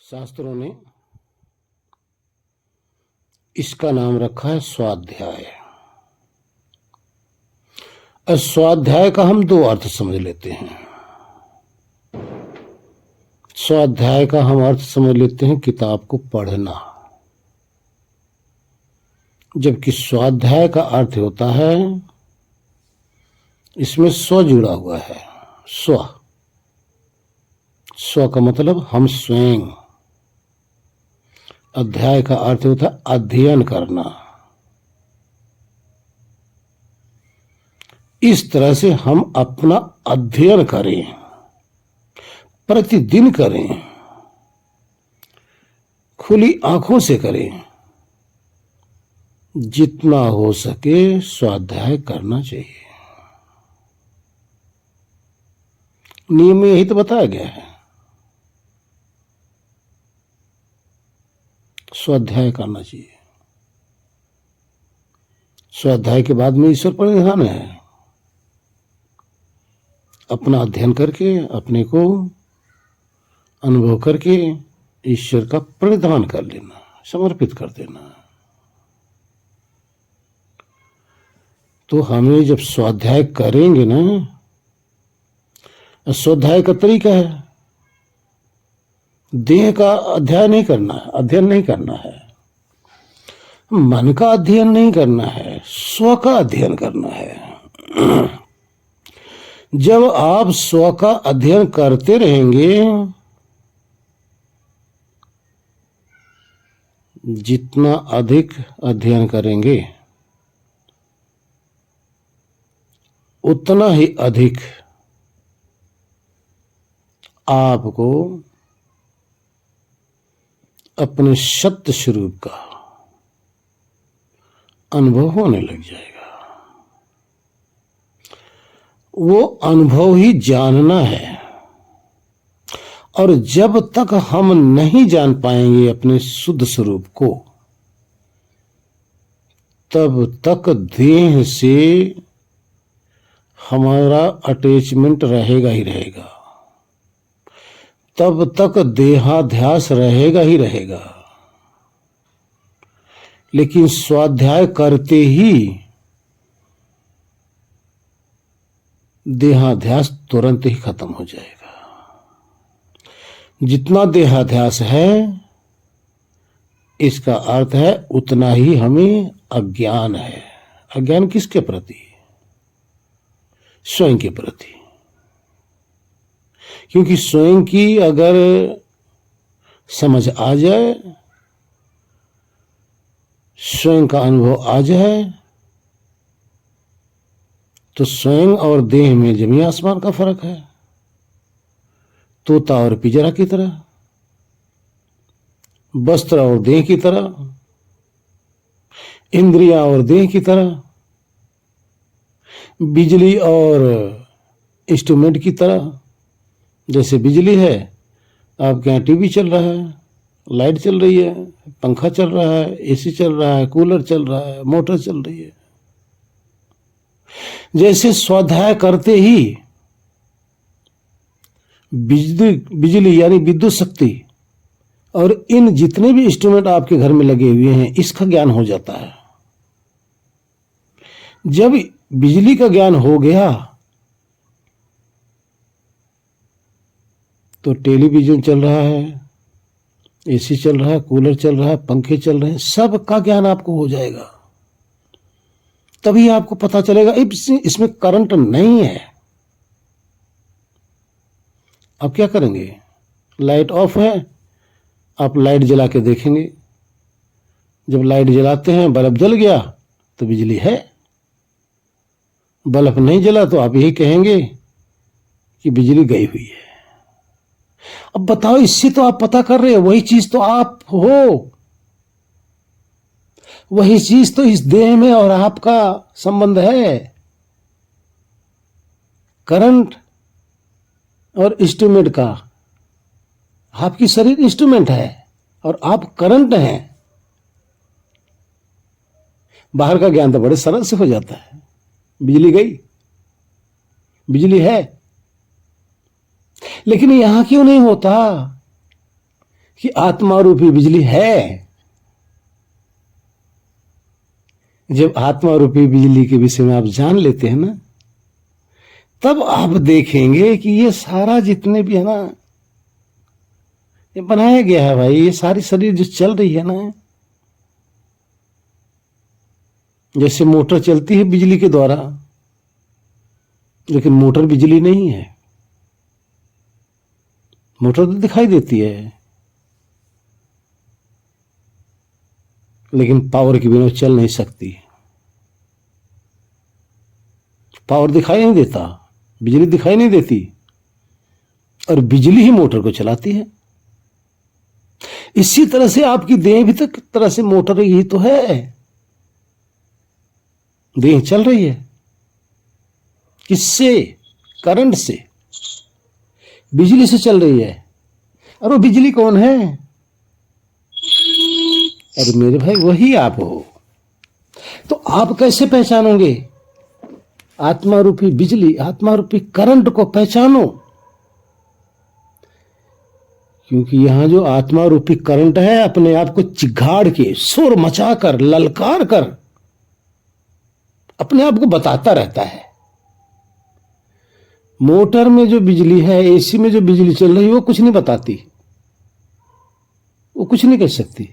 शास्त्रों ने इसका नाम रखा है स्वाध्याय। स्वाध्याय का हम दो अर्थ समझ लेते हैं। स्वाध्याय का हम अर्थ समझ लेते हैं किताब को पढ़ना, जबकि स्वाध्याय का अर्थ होता है, इसमें स्व जुड़ा हुआ है। स्व का मतलब हम स्वयं। अध्याय का अर्थ होता है अध्ययन करना। इस तरह से हम अपना अध्ययन करें, प्रतिदिन करें, खुली आंखों से करें। जितना हो सके स्वाध्याय करना चाहिए। नियम में यही तो बताया गया है, स्वाध्याय करना चाहिए। स्वाध्याय के बाद में ईश्वर पर ध्यान है। अपना अध्ययन करके, अपने को अनुभव करके ईश्वर का प्रणिधान कर लेना, समर्पित कर देना। तो हमें जब स्वाध्याय करेंगे ना, स्वाध्याय का तरीका है, देह का अध्ययन नहीं करना है, अध्ययन नहीं करना है, मन का अध्ययन नहीं करना है, स्व का अध्ययन करना है। जब आप स्व का अध्ययन करते रहेंगे, जितना अधिक अध्ययन करेंगे उतना ही अधिक आपको अपने सत्य स्वरूप का अनुभव होने लग जाएगा। वो अनुभव ही जानना है। और जब तक हम नहीं जान पाएंगे अपने शुद्ध स्वरूप को, तब तक देह से हमारा अटैचमेंट रहेगा ही रहेगा, तब तक देहाध्यास रहेगा ही रहेगा। लेकिन स्वाध्याय करते ही देहाध्यास तुरंत ही खत्म हो जाएगा। जितना देहाध्यास है, इसका अर्थ है उतना ही हमें अज्ञान है। अज्ञान किसके प्रति? स्वयं के प्रति। क्योंकि स्वयं की अगर समझ आ जाए, स्वयं का अनुभव आ जाए, तो स्वयं और देह में जमीन आसमान का फर्क है। तोता और पिंजरा की तरह, वस्त्र और देह की तरह, इंद्रियां और देह की तरह, बिजली और इंस्ट्रूमेंट की तरह। जैसे बिजली है, आपके यहाँ टीवी चल रहा है, लाइट चल रही है, पंखा चल रहा है, एसी चल रहा है, कूलर चल रहा है, मोटर चल रही है। जैसे स्वाध्याय करते ही बिजली यानी विद्युत शक्ति और इन जितने भी इंस्ट्रूमेंट आपके घर में लगे हुए हैं, इसका ज्ञान हो जाता है। जब बिजली का ज्ञान हो गया, तो टेलीविजन चल रहा है, एसी चल रहा है, कूलर चल रहा है, पंखे चल रहे हैं, सब का ज्ञान आपको हो जाएगा। तभी आपको पता चलेगा इसमें करंट नहीं है। अब क्या करेंगे? लाइट ऑफ है, आप लाइट जला के देखेंगे। जब लाइट जलाते हैं, बल्ब जल गया तो बिजली है। बल्ब नहीं जला तो आप यही कहेंगे कि बिजली गई हुई है। अब बताओ, इससे तो आप पता कर रहे हो वही चीज तो आप हो, वही चीज तो इस देह में और आपका संबंध है। करंट और इंस्ट्रूमेंट का, आपकी शरीर इंस्ट्रूमेंट है और आप करंट हैं। बाहर का ज्ञान तो बड़े सरल से हो जाता है। बिजली गई, बिजली है, लेकिन यहां क्यों नहीं होता? कि आत्मा रूपी बिजली है। जब आत्मा रूपी बिजली के विषय में आप जान लेते हैं ना, तब आप देखेंगे कि ये सारा जितने भी है ना, ये बनाया गया है भाई। ये सारी शरीर जो चल रही है ना, जैसे मोटर चलती है बिजली के द्वारा, लेकिन मोटर बिजली नहीं है। मोटर तो दिखाई देती है, लेकिन पावर के बिना चल नहीं सकती। पावर दिखाई नहीं देता, बिजली दिखाई नहीं देती, और बिजली ही मोटर को चलाती है। इसी तरह से आपकी देह भी तो तरह से मोटर ही तो है। देह चल रही है किससे? करंट से, बिजली से चल रही है। और वो बिजली कौन है? अरे मेरे भाई, वही आप हो। तो आप कैसे पहचानोगे आत्मा रूपी बिजली, आत्मा रूपी करंट को पहचानो? क्योंकि यहां जो आत्मा रूपी करंट है, अपने आप को चिघाड़ के, शोर मचाकर, ललकार कर अपने आप को बताता रहता है। मोटर में जो बिजली है, एसी में जो बिजली चल रही है, वो कुछ नहीं बताती, वो कुछ नहीं कर सकती।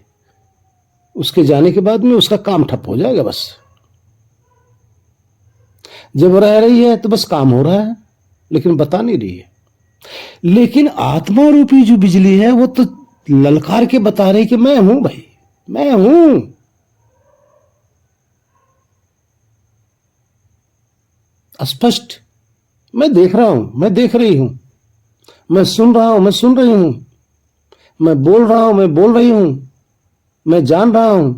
उसके जाने के बाद में उसका काम ठप हो जाएगा बस। जब रह रही है तो बस काम हो रहा है, लेकिन बता नहीं रही है। लेकिन आत्मा रूपी जो बिजली है, वो तो ललकार के बता रही कि मैं हूं भाई, मैं हूं। स्पष्ट मैं देख रहा हूं, मैं देख रही हूं, मैं सुन रहा हूं, मैं सुन रही हूं, मैं बोल रहा हूं, मैं बोल रही हूं, मैं जान रहा हूं।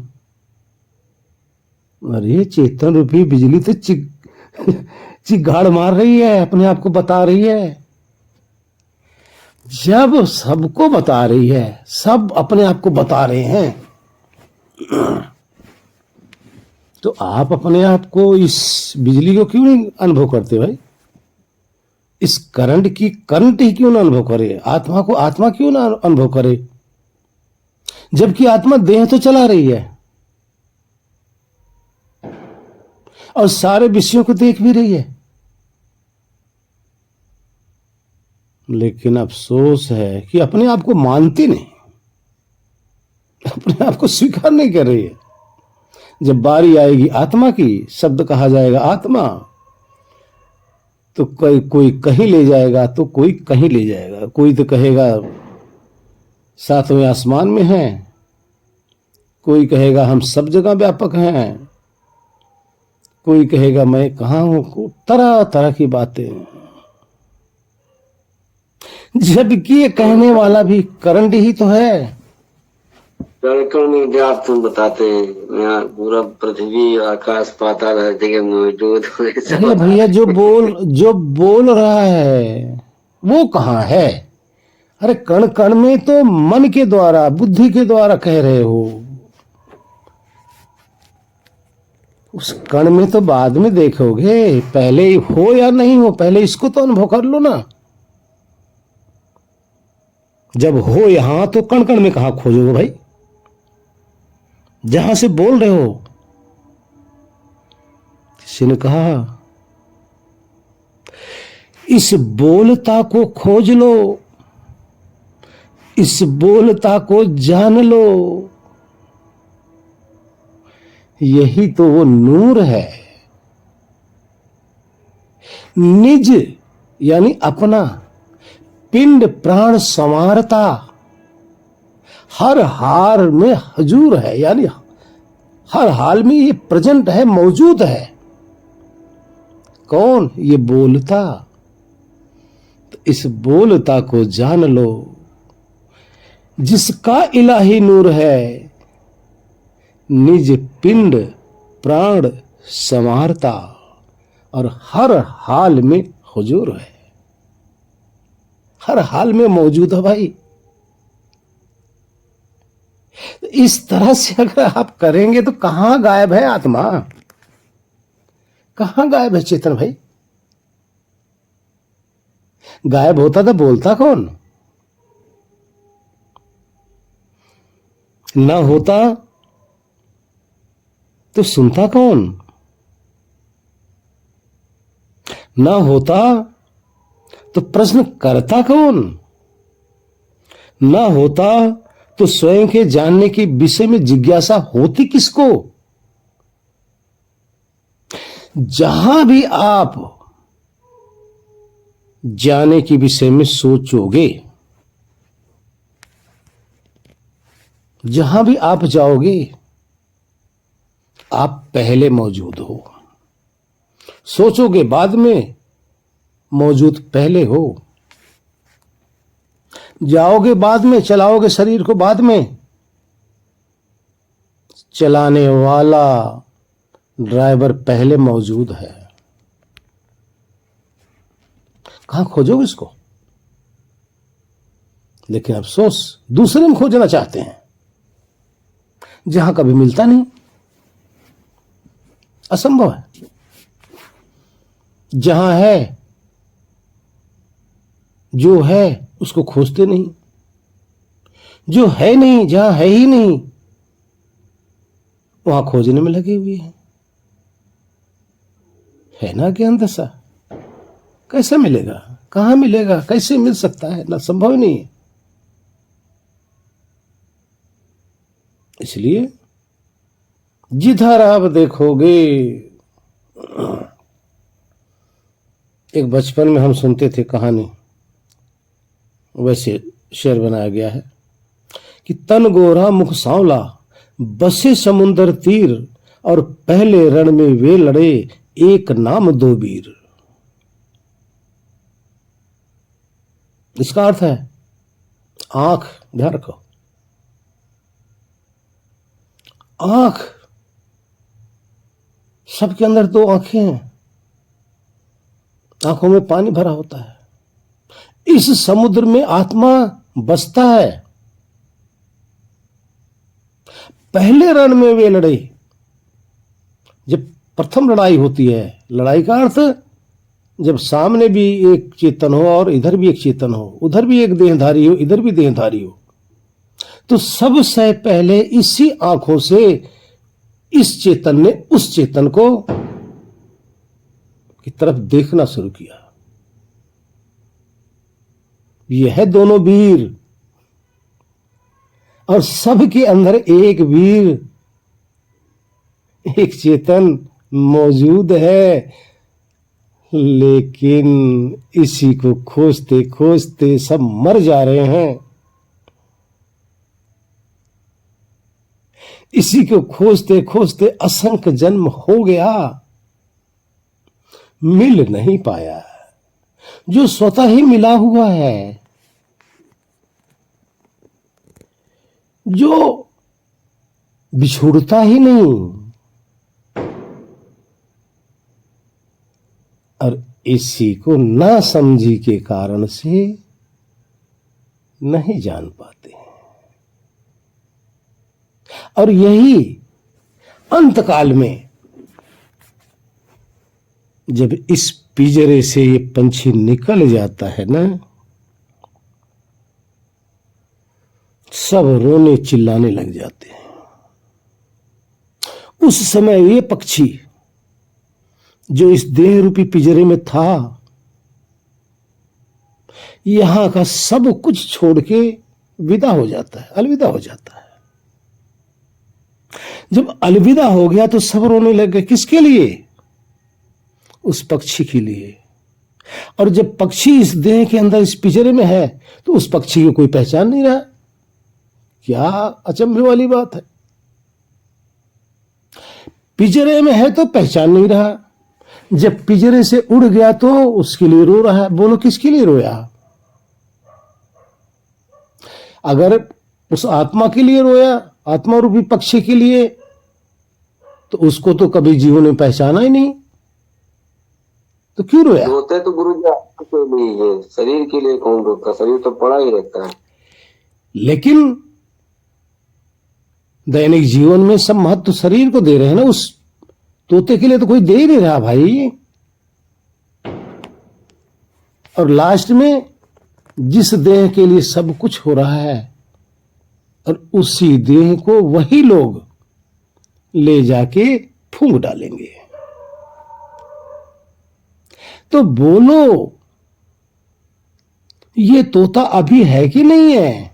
अरे चेतन रूपी बिजली तो चिगाड़ मार रही है, अपने आप को बता रही है। जब सबको बता रही है, सब अपने आप को बता रहे हैं, तो आप अपने आप को, इस बिजली को क्यों नहीं अनुभव करते भाई? इस करंट ही क्यों ना अनुभव करे? आत्मा को आत्मा क्यों ना अनुभव करे? जबकि आत्मा देह तो चला रही है और सारे विषयों को देख भी रही है। लेकिन अफसोस है कि अपने आप को मानती नहीं, अपने आप को स्वीकार नहीं कर रही है। जब बारी आएगी आत्मा की, शब्द कहा जाएगा आत्मा, तो कोई कहीं ले जाएगा, तो कोई कहीं ले जाएगा। कोई तो कहेगा सातवें आसमान में है, कोई कहेगा हम सब जगह व्यापक हैं, कोई कहेगा मैं कहां हूं। तरह तरह की बातें। जबकि ये कहने वाला भी करंट ही तो है। में आप तुम बताते हैं, यहाँ पूरा पृथ्वी, आकाश, पाताल हर जगह मौजूद। अरे भैया, जो बोल रहा है वो कहाँ है? अरे कण कण में तो मन के द्वारा, बुद्धि के द्वारा कह रहे हो। उस कण में तो बाद में देखोगे, पहले हो या नहीं हो, पहले इसको तो अनुभव कर लो ना। जब हो यहां, तो कण कण में कहां खोजोगे भाई? जहां से बोल रहे हो। किसी ने कहा इस बोलता को खोज लो, इस बोलता को जान लो, यही तो वो नूर है। निज यानी अपना, पिंड प्राण समारता, हर हाल में हजूर है, यानी हर हाल में ये प्रेजेंट है, मौजूद है। कौन? ये बोलता। तो इस बोलता को जान लो, जिसका इलाही नूर है, निज पिंड प्राण समारता, और हर हाल में हुजूर है, हर हाल में मौजूद है भाई। इस तरह से अगर आप करेंगे तो कहां गायब है आत्मा? कहां गायब है चेतन भाई? गायब होता तो बोलता कौन? ना होता तो सुनता कौन, ना होता तो प्रश्न करता कौन, ना होता तो स्वयं के जानने के विषय में जिज्ञासा होती किसको। जहां भी आप जाने के विषय में सोचोगे, जहां भी आप जाओगे, आप पहले मौजूद हो। सोचोगे बाद में, मौजूद पहले हो। जाओगे बाद में, चलाओगे शरीर को बाद में, चलाने वाला ड्राइवर पहले मौजूद है। कहां खोजोगे इसको? लेकिन अफसोस दूसरे में खोजना चाहते हैं, जहां कभी मिलता नहीं, असंभव है। जहां है, जो है उसको खोजते नहीं, जो है नहीं, जहां है ही नहीं वहां खोजने में लगे हुए हैं। है ना ज्ञान दशा। कैसे मिलेगा, कहां मिलेगा, कैसे मिल सकता है, ना संभव ही नहीं है। इसलिए जिधर आप देखोगे, एक बचपन में हम सुनते थे कहानी, वैसे शेर बनाया गया है कि तन गोरा मुख सांवला, बसे समुंदर तीर, और पहले रण में वे लड़े, एक नाम दो वीर। इसका अर्थ है आंख, ध्यान रखो, आंख। सबके अंदर दो आंखें हैं, आंखों में पानी भरा होता है। इस समुद्र में आत्मा बसता है। पहले रण में वे लड़े, जब प्रथम लड़ाई होती है, लड़ाई का अर्थ जब सामने भी एक चेतन हो और इधर भी एक चेतन हो, उधर भी एक देहधारी हो, इधर भी देहधारी हो, तो सबसे पहले इसी आंखों से इस चेतन ने उस चेतन को की तरफ देखना शुरू किया। यह दोनों वीर, और सबके अंदर एक वीर, एक चेतन मौजूद है। लेकिन इसी को खोजते खोजते सब मर जा रहे हैं। इसी को खोजते खोजते असंख्य जन्म हो गया, मिल नहीं पाया। जो स्वतः ही मिला हुआ है, जो बिछुड़ता ही नहीं, और इसी को ना समझी के कारण से नहीं जान पाते हैं। और यही अंतकाल में जब इस पिंजरे से ये पंछी निकल जाता है ना, सब रोने चिल्लाने लग जाते हैं। उस समय ये पक्षी जो इस देह रूपी पिंजरे में था, यहां का सब कुछ छोड़ के विदा हो जाता है, अलविदा हो जाता है। जब अलविदा हो गया तो सब रोने लग गए। किसके लिए? उस पक्षी के लिए। और जब पक्षी इस देह के अंदर इस पिंजरे में है तो उस पक्षी को कोई पहचान नहीं रहा। क्या अचंभे वाली बात है। पिंजरे में है तो पहचान नहीं रहा, जब पिंजरे से उड़ गया तो उसके लिए रो रहा है। बोलो किसके लिए रोया? अगर उस आत्मा के लिए रोया, आत्मा रूपी पक्षी के लिए, तो उसको तो कभी जीवन में पहचाना ही नहीं, तो क्यों रोया? रोते तो गुरु जी आत्मा के लिए है, शरीर के लिए कौन रोता? शरीर तो पड़ा ही रहता है। लेकिन दैनिक जीवन में सब महत्व शरीर को दे रहे हैं ना, उस तोते के लिए तो कोई दे ही नहीं रहा भाई। और लास्ट में जिस देह के लिए सब कुछ हो रहा है, और उसी देह को वही लोग ले जाके फूंक डालेंगे। तो बोलो, ये तोता अभी है कि नहीं है?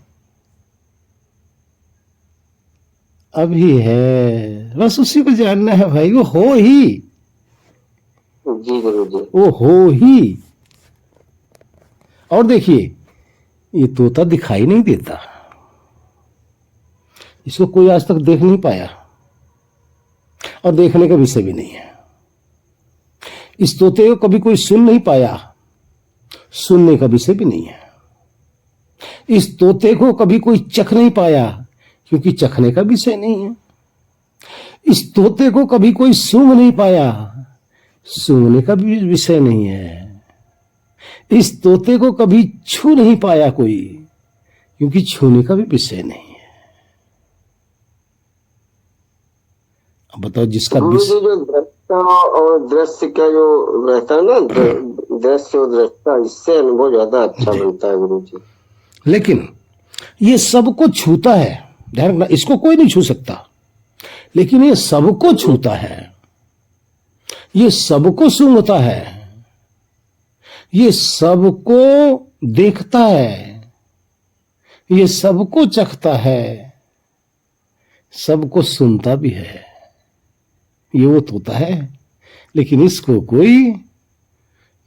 अभी है, बस उसी को जानना है भाई। वो हो ही, जी गुरु जी। वो हो ही। और देखिए, ये तोता दिखाई नहीं देता, इसको कोई आज तक देख नहीं पाया और देखने का विषय भी नहीं है। इस तोते को कभी कोई सुन नहीं पाया, सुनने का विषय भी नहीं है। इस तोते को कभी कोई चख नहीं पाया, क्योंकि चखने का विषय नहीं है। इस तोते को कभी कोई सूंघ नहीं पाया, सूंघने का भी विषय नहीं है। इस तोते को कभी छू नहीं पाया कोई, क्योंकि छूने का भी विषय नहीं है। अब बताओ, जिसका गुरु जी, जो दृष्टा और दृश्य का जो रहता है ना, दृश्य और दृष्टा, इससे अनुभव ज्यादा अच्छा बनता है गुरु जी। लेकिन ये सबको छूता है, ध्यान रखना, इसको कोई नहीं छू सकता, लेकिन ये सबको छूता है, ये सबको सूंघता है, ये सबको देखता है, ये सबको चखता है, सबको सुनता भी है। ये वो तोता है, लेकिन इसको कोई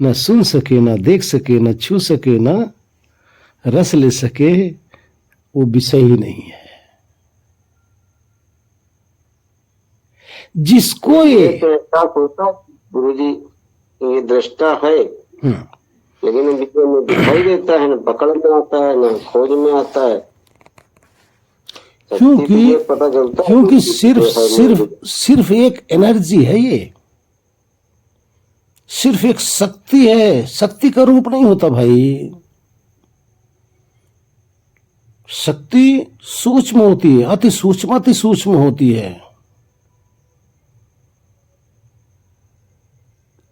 न सुन सके, न देख सके, न छू सके, न रस ले सके, वो विषय ही नहीं है। जिसको ये गुरु जी, ये दृष्टा है, लेकिन विषय में दिखाई देता है, न पकड़ में आता है, न खोज में आता है। क्योंकि सिर्फ एक एनर्जी है, ये सिर्फ एक शक्ति है, शक्ति का रूप नहीं होता भाई। शक्ति सूक्ष्म होती है, अति सूक्ष्म होती है।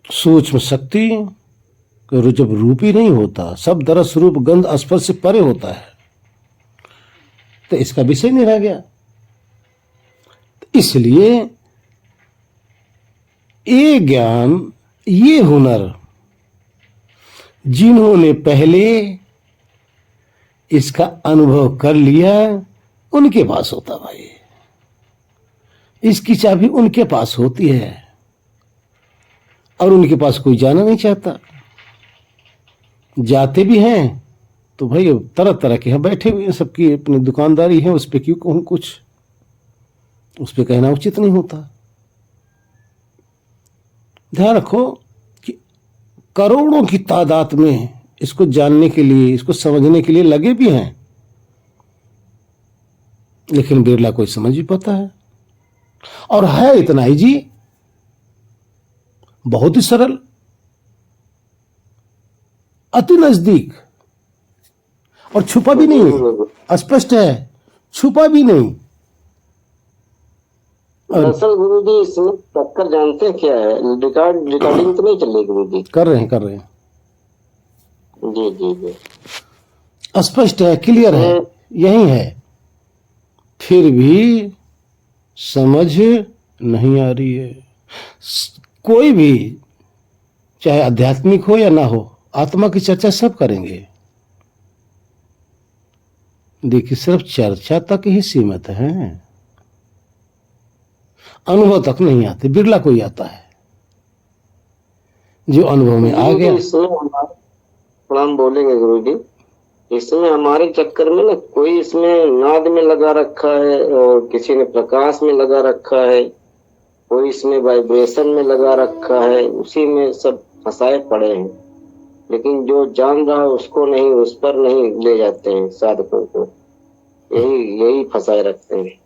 सूक्ष्म शक्ति का जब रूप ही नहीं होता, सब दरस रूप गंध स्पर्श से परे होता है, तो इसका विषय नहीं रह गया। इसलिए ये ज्ञान, ये हुनर जिन्होंने पहले इसका अनुभव कर लिया, उनके पास होता भाई। इसकी चाबी उनके पास होती है, और उनके पास कोई जाना नहीं चाहता। जाते भी हैं तो भाई तरह तरह के हैं, बैठे हुए हैं, सबकी अपनी दुकानदारी है, उस पर क्यों कहूं कुछ, उस पर कहना उचित नहीं होता। ध्यान रखो कि करोड़ों की तादाद में इसको जानने के लिए, इसको समझने के लिए लगे भी हैं, लेकिन बिरला कोई समझ भी पाता है। और है इतना ही जी, बहुत ही सरल, अति नजदीक, और छुपा भी नहीं, स्पष्ट है, छुपा भी नहीं। दरअसल गुरु जी, इसमें टक्कर जानते हैं क्या है? रिकॉर्डिंग तो नहीं चल रही गुरु जी? कर रहे हैं जी जी जी, स्पष्ट है, क्लियर है, यही है, फिर भी समझ नहीं आ रही है। कोई भी, चाहे आध्यात्मिक हो या ना हो, आत्मा की चर्चा सब करेंगे। देखिए, सिर्फ चर्चा तक ही सीमित है, अनुभव तक नहीं आते। बिरला कोई आता है जो अनुभव में आ गया। प्रणाम बोलेंगे गुरु जी। इसमें हमारे चक्कर में ना, कोई इसमें नाद में लगा रखा है, और किसी ने प्रकाश में लगा रखा है, कोई इसमें वाइब्रेशन में लगा रखा है, उसी में सब फंसाए पड़े हैं। लेकिन जो जान रहा है उसको नहीं, उस पर नहीं ले जाते हैं साधकों को, यही फंसाए रखते हैं,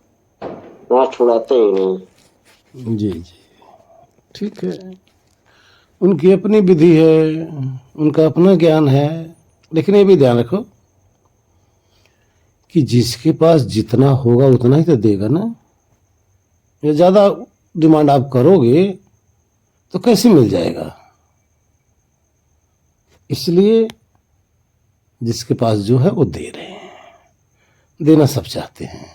वहां छुड़ाते ही नहीं। जी जी, ठीक है, उनकी अपनी विधि है, उनका अपना ज्ञान है, लेकिन ये भी ध्यान रखो कि जिसके पास जितना होगा उतना ही तो देगा ना। ये ज्यादा डिमांड आप करोगे तो कैसे मिल जाएगा? इसलिए जिसके पास जो है वो दे रहे हैं, देना सब चाहते हैं।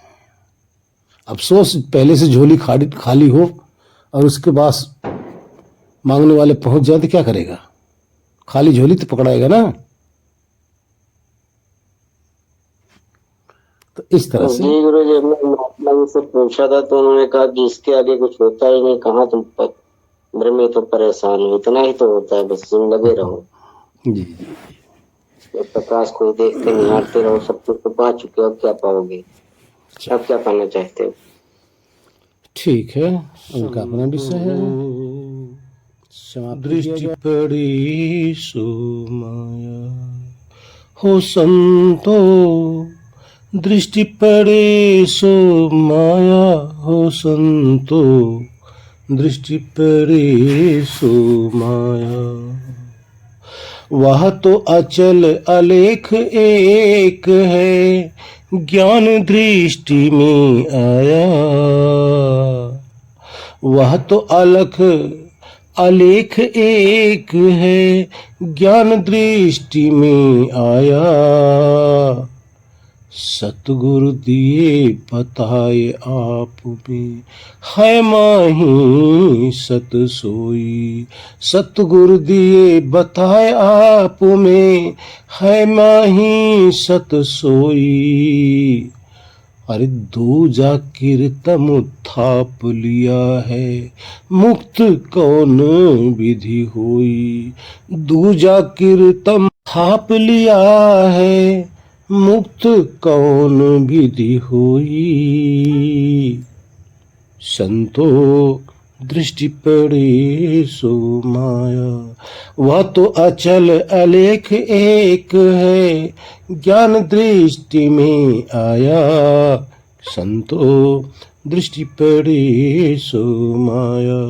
अफसोस पहले से झोली खाली हो और उसके पास मांगने वाले पहुंच जाए तो क्या करेगा? खाली झोली तो पकड़ाएगा ना। तो इस तरह से जी गुरु जी, मैं महात्मा जी से पूछा था तो उन्होंने कहा कि इसके आगे कुछ होता ही नहीं, कहाँ तुम भ्रमित तो परेशान हो, इतना ही तो होता है, बस तुम लगे रहो, जी प्रकाश को देखते निहारते रहो, सब कुछ तो पा चुके हो, अब क्या पाओगे, अब क्या पाना चाहते हो? ठीक है, उनका अपना विषय है। दृष्टि पड़ी सो माया हो संतो, दृष्टि पड़े सो माया हो संतो, दृष्टि पड़े सो माया। वह तो अचल अलेख एक है, ज्ञान दृष्टि में आया। वह तो अलख अलेख एक है, ज्ञान दृष्टि में आया। सतगुरु दिए बताए आप में, है माही सत सोई। सतगुरु दिए बताए आप में, है माही सत सोई। अरे दूजा कीर्तम थाप लिया है, मुक्त कौन विधि होई। दूजा कीर्तम थाप लिया है, मुक्त कौन विधि होई। संतो दृष्टि पड़े सो माया, वह तो अचल अलेख एक है, ज्ञान दृष्टि में आया। संतो दृष्टि पड़े सो माया।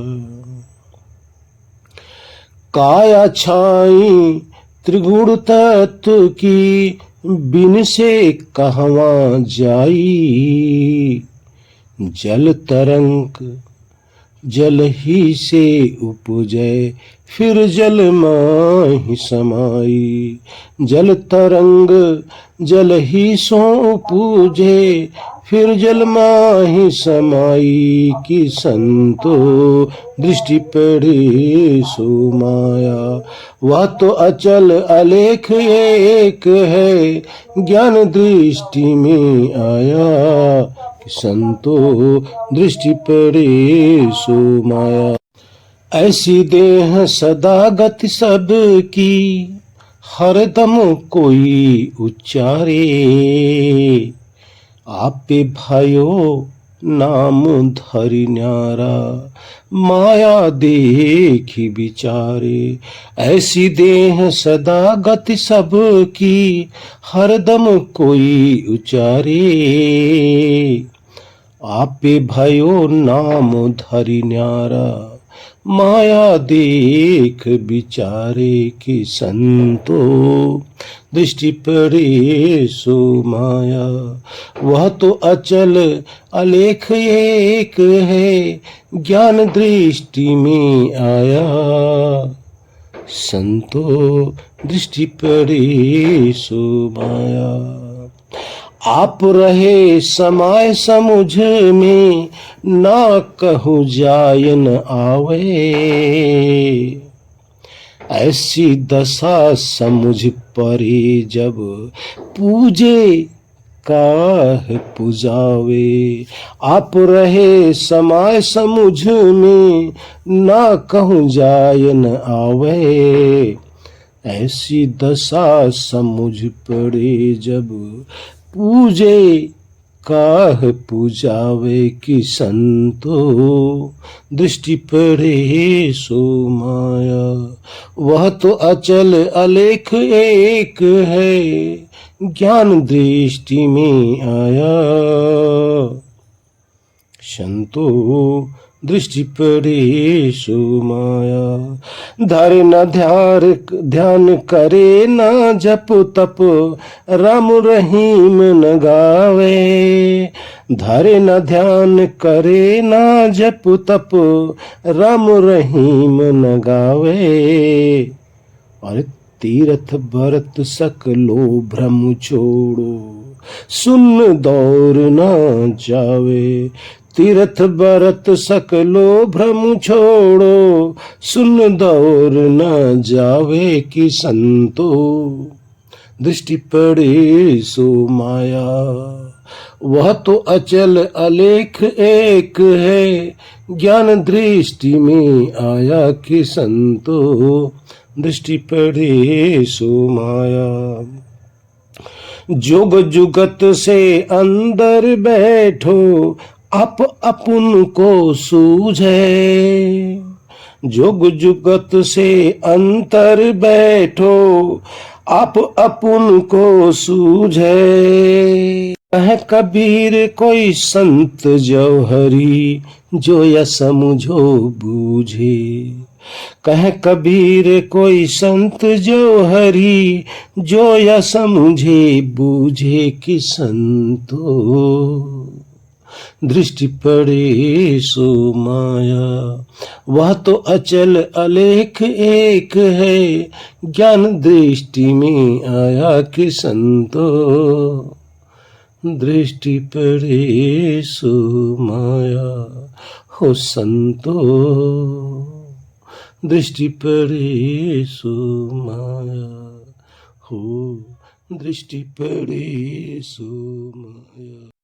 काया छाई त्रिगुण तत्व की, बिन से कहवा जाई। जल तरंग जल ही से उपजे, फिर जल माहि समाई। जल तरंग जल ही सो उपजे, फिर जल माहि समाई। कि संतो दृष्टि पड़े सो माया, वह तो अचल अलेख एक है, ज्ञान दृष्टि में आया। संतो दृष्टि पड़े सो माया। ऐसी देह सदा गति सब की, हरदम कोई उच्चारे। आपे भयो नाम धरि न्यारा, माया देखी विचारे। ऐसी देह सदा गति सब की, हरदम कोई उचारे। आपे भयो नाम धरि न्यारा, माया देख विचारे। कि संतो दृष्टि पड़े सो माया, वह तो अचल अलेख एक है, ज्ञान दृष्टि में आया। संतो दृष्टि पड़े सो माया। आप रहे समाय समुझ में, ना कहूँ जाय न आवे। ऐसी दशा समुझ परे जब, पूजे काह पुजावे। आप रहे समाय समुझ में, ना कहूँ जाय न आवे। ऐसी दशा समुझ पड़े जब, पूजे काह पूजावे। कि संतो दृष्टि पड़े सो माया, वह तो अचल अलेख एक है, ज्ञान दृष्टि में आया। संतो दृष्टि पड़े सो माया। धरे न ध्यान करे न जप तप, राम रहीम न गावे। धरे न ध्यान करे न जप तप, राम रहीम न गावे। और तीर्थ भरत सकलो भ्रम छोड़ो, सुन दौर न जावे। तीर्थ बरत सकलो भ्रम छोड़ो, सुन दौर न जावे कि संतो दृष्टि पड़े सो माया। वह तो अचल अलेख एक है, ज्ञान दृष्टि में आया कि संतो दृष्टि पड़े सो माया। जोग जुगत से अंदर बैठो, आप अपन को सूझे। जोग जुगत से अंतर बैठो, आप अपन को सूझे। कह कबीर कोई संत जौहरी, जो या समझो बूझे। कह कबीर कोई संत जौहरी, जो या समझे बूझे कि संतो दृष्टि पड़े सो माया। वह तो अचल अलेख एक है, ज्ञान दृष्टि में आया कि संतो दृष्टि पड़े सो माया। हो संतो दृष्टि पड़े सो माया। हो दृष्टि पड़े सो माया।